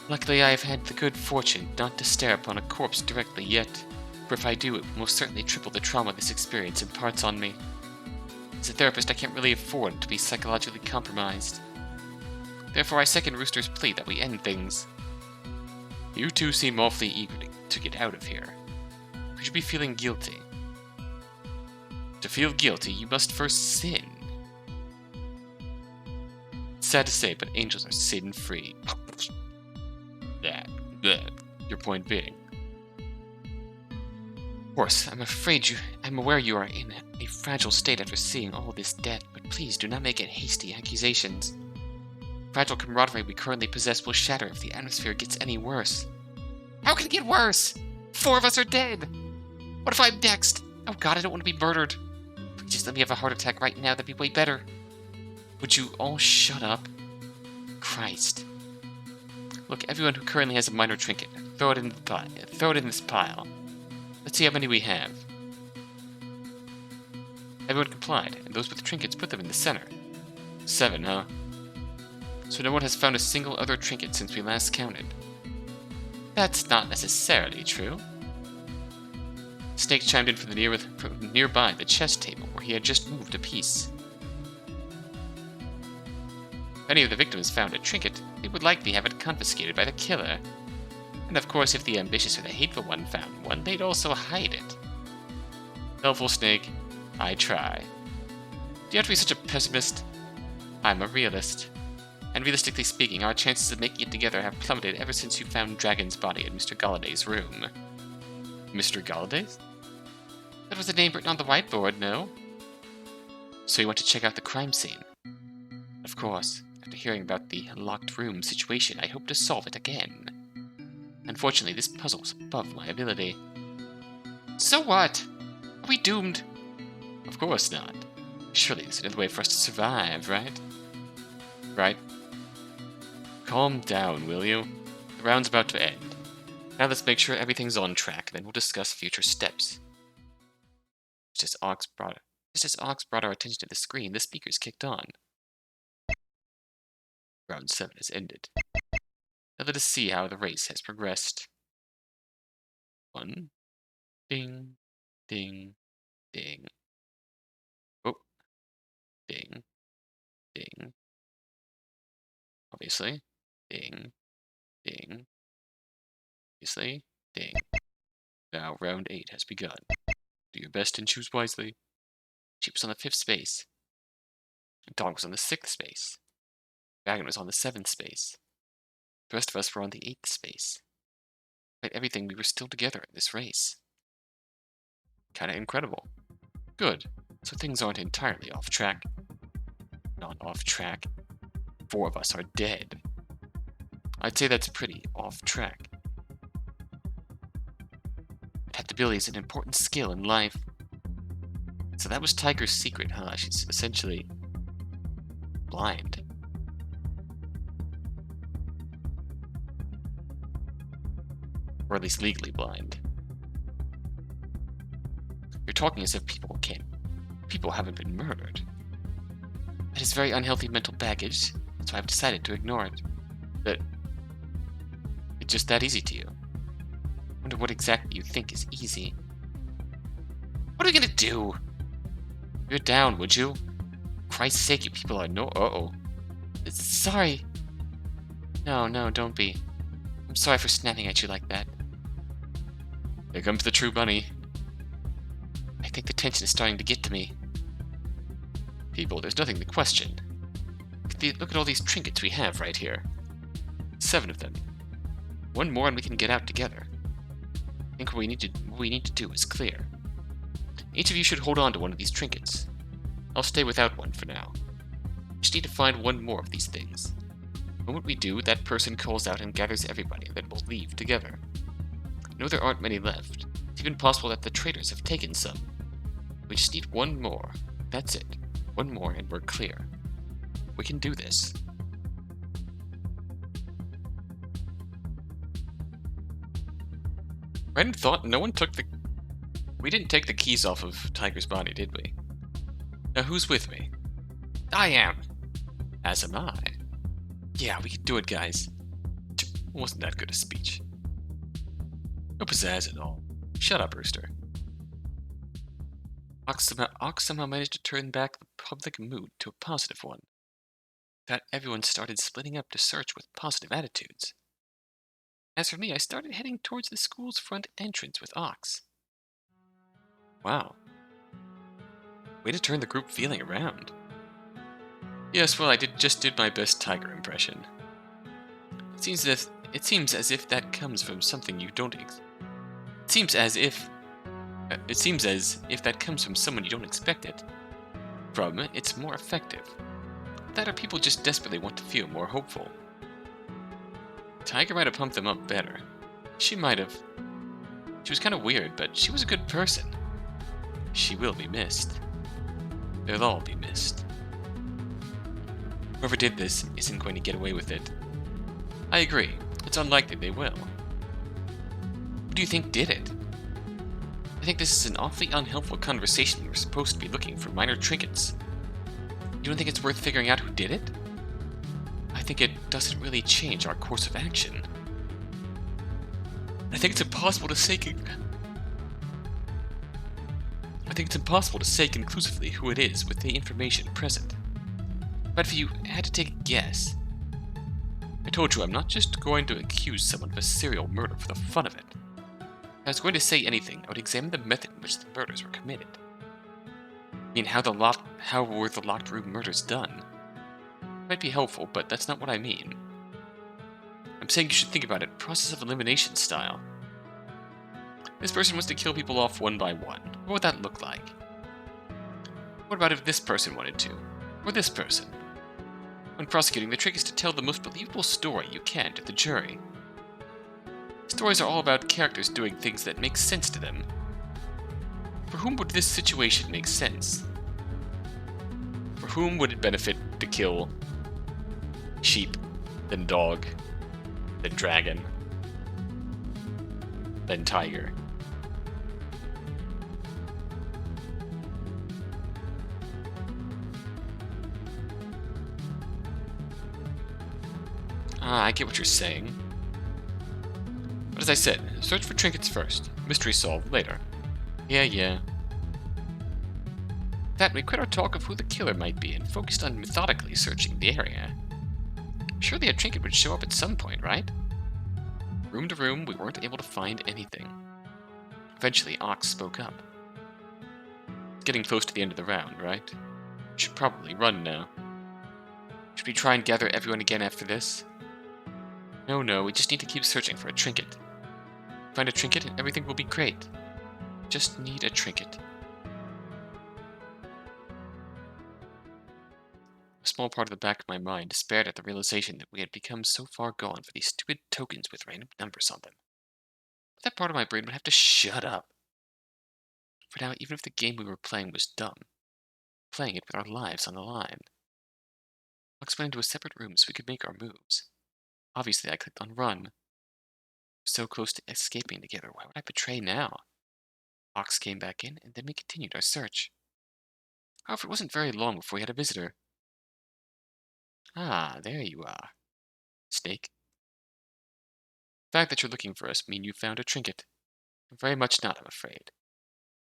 Luckily, I have had the good fortune not to stare upon a corpse directly yet, for if I do, it will most certainly triple the trauma this experience imparts on me. As a therapist, I can't really afford to be psychologically compromised. Therefore, I second Rooster's plea that we end things. You two seem awfully eager to get out of here. You should be feeling guilty. To feel guilty, you must first sin. It's sad to say, but angels are sin-free. Your point being. Of course, I'm aware you are in a fragile state after seeing all this death, but please do not make any hasty accusations. Fragile camaraderie we currently possess will shatter if the atmosphere gets any worse. How can it get worse? 4 of us are dead! What if I'm next? Oh god, I don't want to be murdered. Please just let me have a heart attack right now, that'd be way better. Would you all shut up? Christ. Look, everyone who currently has a minor trinket, throw it in this pile. Let's see how many we have. Everyone complied, and those with trinkets put them in the center. 7, huh? So no one has found a single other trinket since we last counted. That's not necessarily true. Snake chimed in from nearby the chess table, where he had just moved a piece. If any of the victims found a trinket, they would likely have it confiscated by the killer. And of course, if the ambitious or the hateful one found one, they'd also hide it. Helpful, Snake. I try. Do you have to be such a pessimist? I'm a realist. And realistically speaking, our chances of making it together have plummeted ever since you found Dragon's body in Mr. Galladay's room. Mr. Galladay's? That was the name written on the whiteboard, no? So you want to check out the crime scene? Of course. After hearing about the locked room situation, I hope to solve it again. Unfortunately, this puzzle is above my ability. So what? Are we doomed? Of course not. Surely there's another way for us to survive, right? Right? Calm down, will you? The round's about to end. Now let's make sure everything's on track, then we'll discuss future steps. Just as Ox brought our attention to the screen, the speakers kicked on. Round 7 has ended. Now let us see how the race has progressed. 1. Ding. Ding. Ding. Oh. Ding. Ding. Obviously. Ding. Ding. Obviously. Ding. Now round 8 has begun. Do your best and choose wisely. Sheep was on the 5th space. Dog was on the 6th space. Dragon was on the 7th space. The rest of us were on the 8th space. Despite everything, we were still together in this race. Kinda incredible. Good. So things aren't entirely off track. Not off track. 4 of us are dead. I'd say that's pretty off track. Adaptability is an important skill in life. So that was Tiger's secret, huh? She's essentially blind. Or at least legally blind. You're talking as if people haven't been murdered. That is very unhealthy mental baggage, so I've decided to ignore it. But it's just that easy to you. I wonder what exactly you think is easy. What are we gonna do? You're down, would you? For Christ's sake, you people are no. Sorry. No, don't be. I'm sorry for snapping at you like that. Here comes the true bunny. I think the tension is starting to get to me. People, there's nothing to question. Look at all these trinkets we have right here. 7 of them. 1 more and we can get out together. I think what we need to do is clear. Each of you should hold on to one of these trinkets. I'll stay without one for now. We just need to find 1 more of these things. The moment we do, that person calls out and gathers everybody, and then we'll leave together. No, there aren't many left. It's even possible that the traitors have taken some. We just need 1 more. That's it. 1 more and we're clear. We can do this. Random thought, we didn't take the keys off of Tiger's body, did we? Now who's with me? I am. As am I. Yeah, we can do it, guys. Wasn't that good a speech? No pizzazz at all. Shut up, Rooster. Ox somehow managed to turn back the public mood to a positive one. That everyone started splitting up to search with positive attitudes. As for me, I started heading towards the school's front entrance with Ox. Wow. Way to turn the group feeling around. Yes, well, I just did my best Tiger impression. It seems as if that comes from something you don't It seems as if that comes from someone you don't expect it from, it's more effective. That or people just desperately want to feel more hopeful. Tiger might have pumped them up better. She was kind of weird, but she was a good person. She will be missed. They'll all be missed. Whoever did this isn't going to get away with it. I agree. It's unlikely they will. Who do you think did it? I think this is an awfully unhelpful conversation when we're supposed to be looking for minor trinkets. You don't think it's worth figuring out who did it? I think it doesn't really change our course of action. I think it's impossible to say conclusively who it is with the information present. But if you had to take a guess, I told you I'm not just going to accuse someone of a serial murder for the fun of it. If I was going to say anything, I would examine the method in which the murders were committed. I mean, how were the locked room murders done? Might be helpful, but that's not what I mean. I'm saying you should think about it process of elimination style. This person wants to kill people off one by one. What would that look like? What about if this person wanted to? Or this person? When prosecuting, the trick is to tell the most believable story you can to the jury. Stories are all about characters doing things that make sense to them. For whom would this situation make sense? For whom would it benefit to kill sheep, then dog, then dragon, then tiger? Ah, I get what you're saying. But as I said, search for trinkets first, mystery solved later. Yeah. With that, we quit our talk of who the killer might be and focused on methodically searching the area. Surely a trinket would show up at some point, right? Room to room, we weren't able to find anything. Eventually, Ox spoke up. It's getting close to the end of the round, right? We should probably run now. Should we try and gather everyone again after this? No, we just need to keep searching for a trinket. Find a trinket and everything will be great. Just need a trinket. A small part of the back of my mind despaired at the realization that we had become so far gone for these stupid tokens with random numbers on them. But that part of my brain would have to shut up. For now, even if the game we were playing was dumb, playing it with our lives on the line. Ox went into a separate room so we could make our moves. Obviously, I clicked on run. So close to escaping together, why would I betray now? Ox came back in, and then we continued our search. However, it wasn't very long before we had a visitor. Ah, there you are. Snake. The fact that you're looking for us means you found a trinket. Very much not, I'm afraid.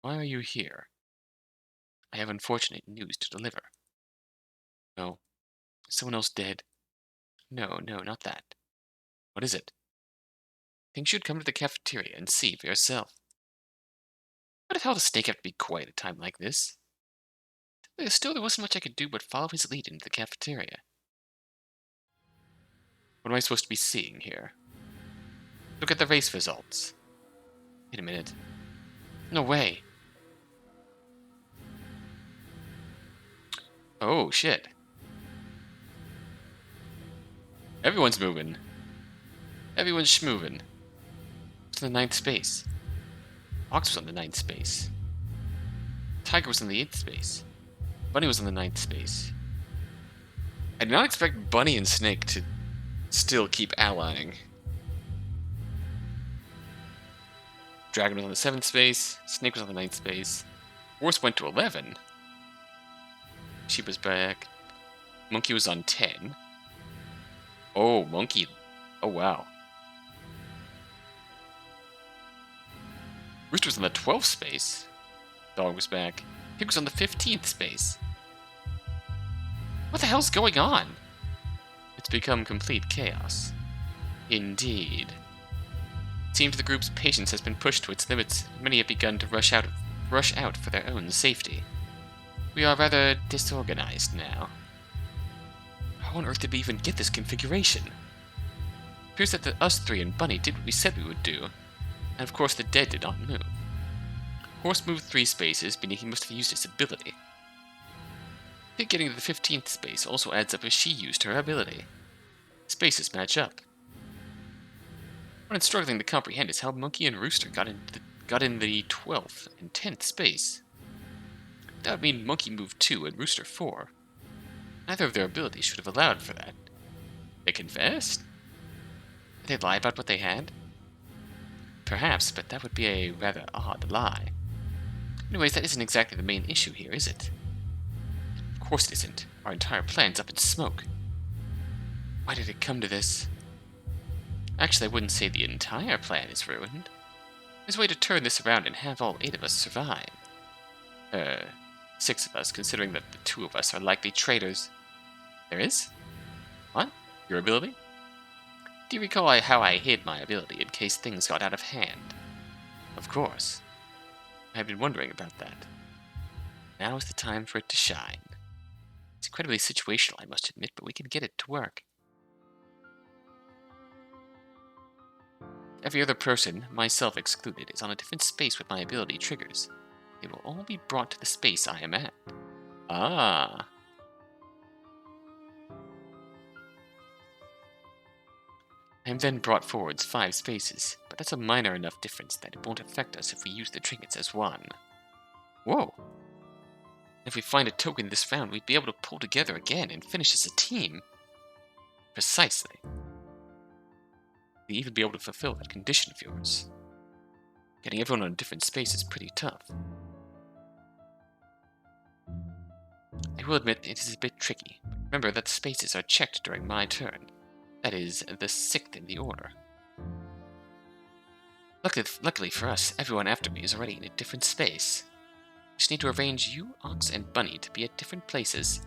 Why are you here? I have unfortunate news to deliver. No. Is someone else dead? No, not that. What is it? Think you should come to the cafeteria and see for yourself. Why the hell does Snake have to be quiet at a time like this? Still, there wasn't much I could do but follow his lead into the cafeteria. What am I supposed to be seeing here? Look at the race results. Wait a minute. No way. Oh, shit. Everyone's moving. Everyone's schmoving. It's in the 9th space. Ox was on the 9th space. Tiger was in the 8th space. Bunny was in the 9th space. I did not expect Bunny and Snake to still keep allying. Dragon was on the 7th space. Snake was on the 9th space. Horse went to 11. Sheep was back. Monkey was on 10. Oh, Monkey. Oh, wow. Rooster was on the 12th space. Dog was back. Pig was on the 15th space. What the hell's going on? It's become complete chaos. Indeed. It seems the group's patience has been pushed to its limits. Many have begun to rush out for their own safety. We are rather disorganized now. How on earth did we even get this configuration? It appears that us three and Bunny did what we said we would do. And of course the dead did not move. Horse moved 3 spaces, meaning he must have used his ability. Pig getting to the 15th space also adds up as she used her ability. Spaces match up. What I'm struggling to comprehend is how Monkey and Rooster got in the 12th and 10th space. That would mean Monkey moved 2 and Rooster 4. Neither of their abilities should have allowed for that. They confessed? Did they lie about what they had? Perhaps, but that would be a rather odd lie. Anyways, that isn't exactly the main issue here, is it? Of course it isn't. Our entire plan's up in smoke. Why did it come to this? Actually, I wouldn't say the entire plan is ruined. There's a way to turn this around and have all 8 of us survive. 6 of us, considering that the 2 of us are likely traitors. There is? What? Your ability? Do you recall how I hid my ability in case things got out of hand? Of course. I've been wondering about that. Now is the time for it to shine. It's incredibly situational, I must admit, but we can get it to work. Every other person, myself excluded, is on a different space with my ability triggers. They will all be brought to the space I am at. Ah. I am then brought forwards 5 spaces, but that's a minor enough difference that it won't affect us if we use the trinkets as one. Whoa! If we find a token this round, we'd be able to pull together again and finish as a team. Precisely. We'd even be able to fulfill that condition of yours. Getting everyone on a different space is pretty tough. I will admit it is a bit tricky, but remember that the spaces are checked during my turn. That is, the 6th in the order. Luckily for us, everyone after me is already in a different space. We just need to arrange you, Ox, and Bunny to be at different places.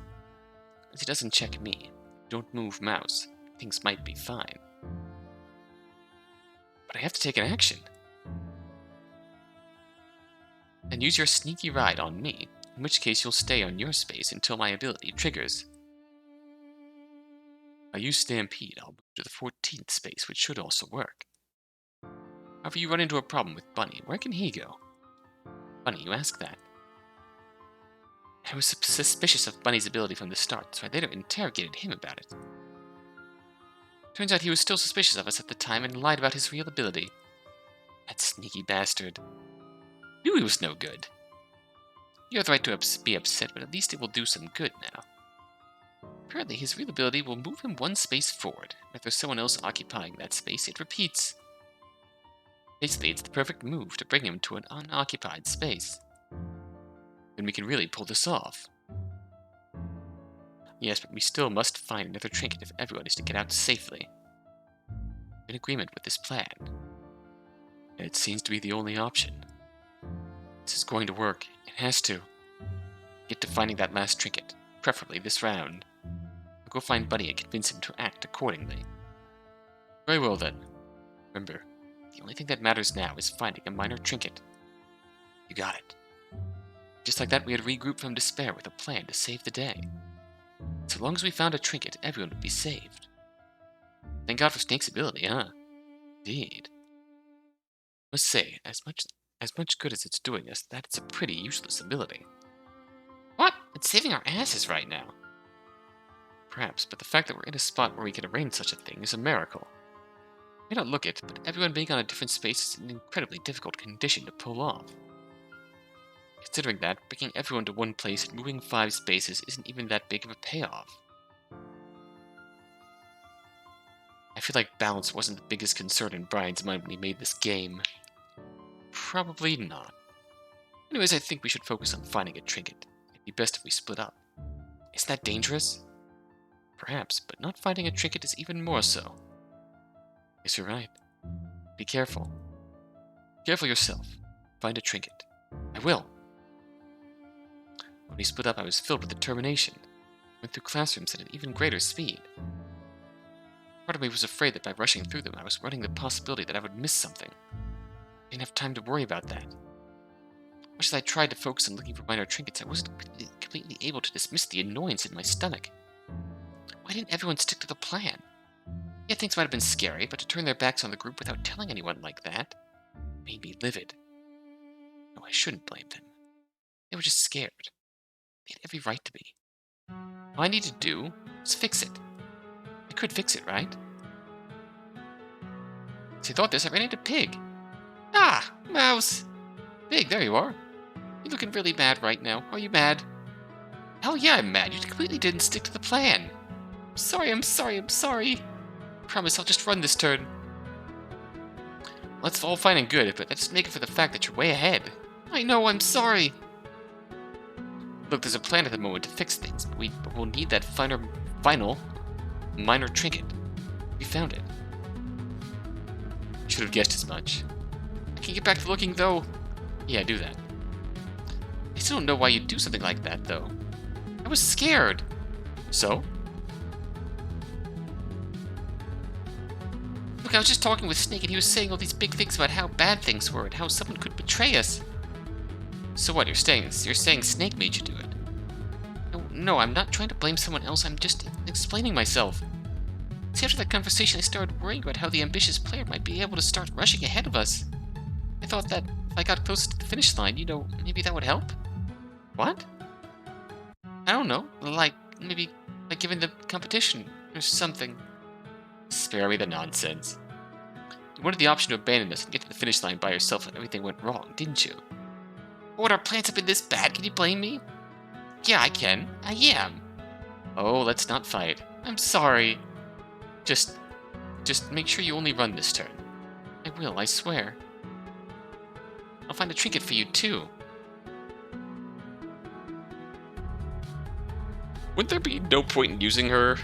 As he doesn't check me, don't move mouse, things might be fine. But I have to take an action. And use your sneaky ride on me, in which case you'll stay on your space until my ability triggers. If I use Stampede, I'll move to the 14th space, which should also work. However, you run into a problem with Bunny, where can he go? Bunny, you ask that. I was suspicious of Bunny's ability from the start, so I later interrogated him about it. Turns out he was still suspicious of us at the time and lied about his real ability. That sneaky bastard. Knew he was no good. You have the right to be upset, but at least it will do some good now. Apparently, his real ability will move him 1 space forward. If there's someone else occupying that space, it repeats. Basically, it's the perfect move to bring him to an unoccupied space. Then we can really pull this off. Yes, but we still must find another trinket if everyone is to get out safely. In agreement with this plan. It seems to be the only option. This is going to work. It has to. Get to finding that last trinket, preferably this round. I'll go find Bunny and convince him to act accordingly. Very well then. Remember, the only thing that matters now is finding a minor trinket. You got it. Just like that, we had regrouped from despair with a plan to save the day. So long as we found a trinket, everyone would be saved. Thank God for Snake's ability, huh? Indeed. I must say, as much good as it's doing us, that it's a pretty useless ability. What? It's saving our asses right now. Perhaps, but the fact that we're in a spot where we can arrange such a thing is a miracle. You may not look it, but everyone being on a different space is an incredibly difficult condition to pull off. Considering that, bringing everyone to one place and moving 5 spaces isn't even that big of a payoff. I feel like balance wasn't the biggest concern in Brian's mind when he made this game. Probably not. Anyways, I think we should focus on finding a trinket. It'd be best if we split up. Isn't that dangerous? Perhaps, but not finding a trinket is even more so. Yes, you're right. Be careful. Careful yourself. Find a trinket. I will. When we split up, I was filled with determination. Went through classrooms at an even greater speed. Part of me was afraid that by rushing through them, I was running the possibility that I would miss something. I didn't have time to worry about that. Much as I tried to focus on looking for minor trinkets, I wasn't completely able to dismiss the annoyance in my stomach. Why didn't everyone stick to the plan? Yeah, things might have been scary, but to turn their backs on the group without telling anyone like that made me livid. No, I shouldn't blame them. They were just scared. They had every right to be. All I need to do is fix it. I could fix it, right? As I thought this, I ran into Pig. Ah, Mouse! Pig, there you are. You're looking really mad right now. Are you mad? Hell yeah, I'm mad. You completely didn't stick to the plan. I'm sorry. Promise, I'll just run this turn. That's all fine and good, but let's make it for the fact that you're way ahead. I know, I'm sorry. Look, there's a plan at the moment to fix things, but we'll need that final minor trinket. We found it. Should have guessed as much. I can get back to looking, though. Yeah, do that. I still don't know why you'd do something like that, though. I was scared. So? Look, I was just talking with Snake, and he was saying all these big things about how bad things were and how someone could betray us. So what, you're saying Snake made you do it? no, I'm not trying to blame someone else. I'm just explaining myself. See, after that conversation, I started worrying about how the ambitious player might be able to start rushing ahead of us. I thought that if I got closer to the finish line, maybe that would help. What? I don't know. Maybe like giving the competition or something. Spare me the nonsense. You wanted the option to abandon us and get to the finish line by yourself if everything went wrong, didn't you? What, our plans have been this bad? Can you blame me? Yeah, I can. I am. Oh, let's not fight. I'm sorry. Just, just make sure you only run this turn. I will, I swear. I'll find a trinket for you, too. Would there be no point in using her?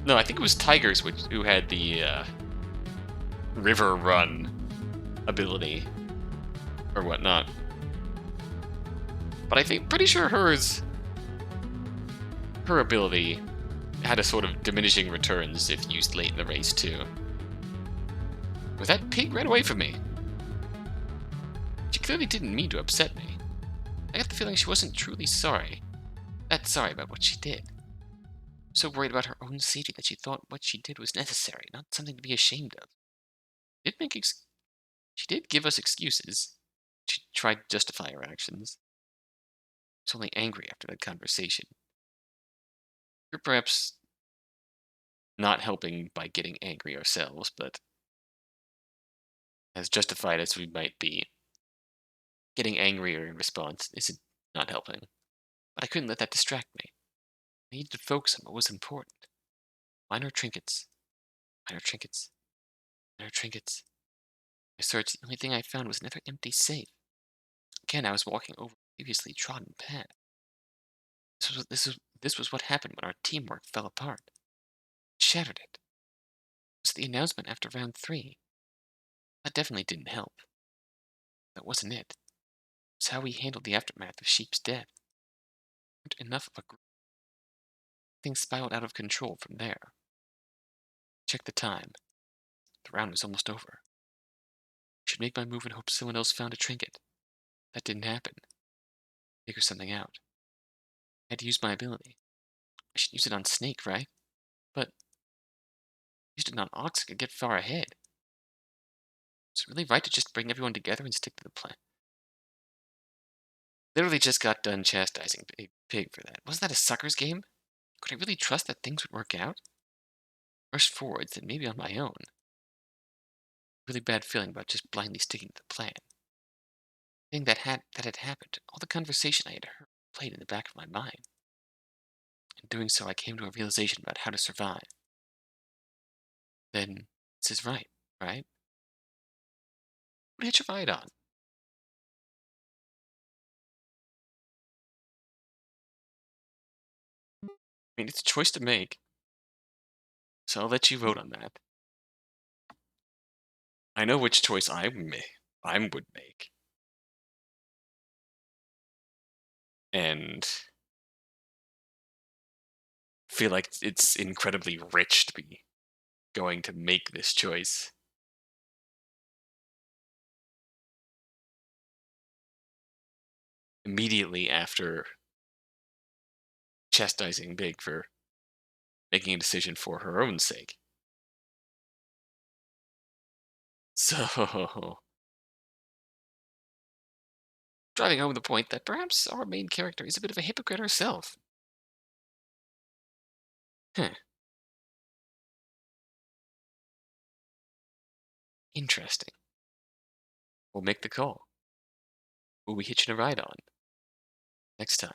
No, I think it was Tigers who had the river run ability or whatnot. But I think pretty sure her ability had a sort of diminishing returns if used late in the race too. But that pig ran away from me. She clearly didn't mean to upset me. I got the feeling she wasn't truly sorry. That sorry about what she did. So worried about her own safety that she thought what she did was necessary, not something to be ashamed of. She did give us excuses. She tried to justify her actions. I was only angry after that conversation. We're perhaps not helping by getting angry ourselves, but as justified as we might be, getting angrier in response isn't not helping. But I couldn't let that distract me. I needed to focus on what was important. Minor trinkets. Minor trinkets. Minor trinkets. I searched. The only thing I found was another empty safe. Again, I was walking over a previously trodden path. This was what happened when our teamwork fell apart. It shattered it. It was the announcement after round 3. That definitely didn't help. That wasn't it. It was how we handled the aftermath of Sheep's death. We weren't enough of a group. Things spiraled out of control from there. Check the time. The round was almost over. I should make my move and hope someone else found a trinket. That didn't happen. Figure something out. I had to use my ability. I should use it on Snake, right? But used it on Ox, I could get far ahead. Is it really right to just bring everyone together and stick to the plan? Literally just got done chastising Pig for that. Wasn't that a sucker's game? Could I really trust that things would work out? Rush forwards, and maybe on my own. Really bad feeling about just blindly sticking to the plan. The thing that had happened, all the conversation I had heard played in the back of my mind. In doing so, I came to a realization about how to survive. Then, this is right? What hitch a ride on? I mean, it's a choice to make, so I'll let you vote on that. I know which choice I would make. And feel like it's incredibly rich to be going to make this choice. Immediately after chastising Big for making a decision for her own sake. So, driving home the point that perhaps our main character is a bit of a hypocrite herself. Huh. Interesting. We'll make the call. Who we hitching a ride on? Next time.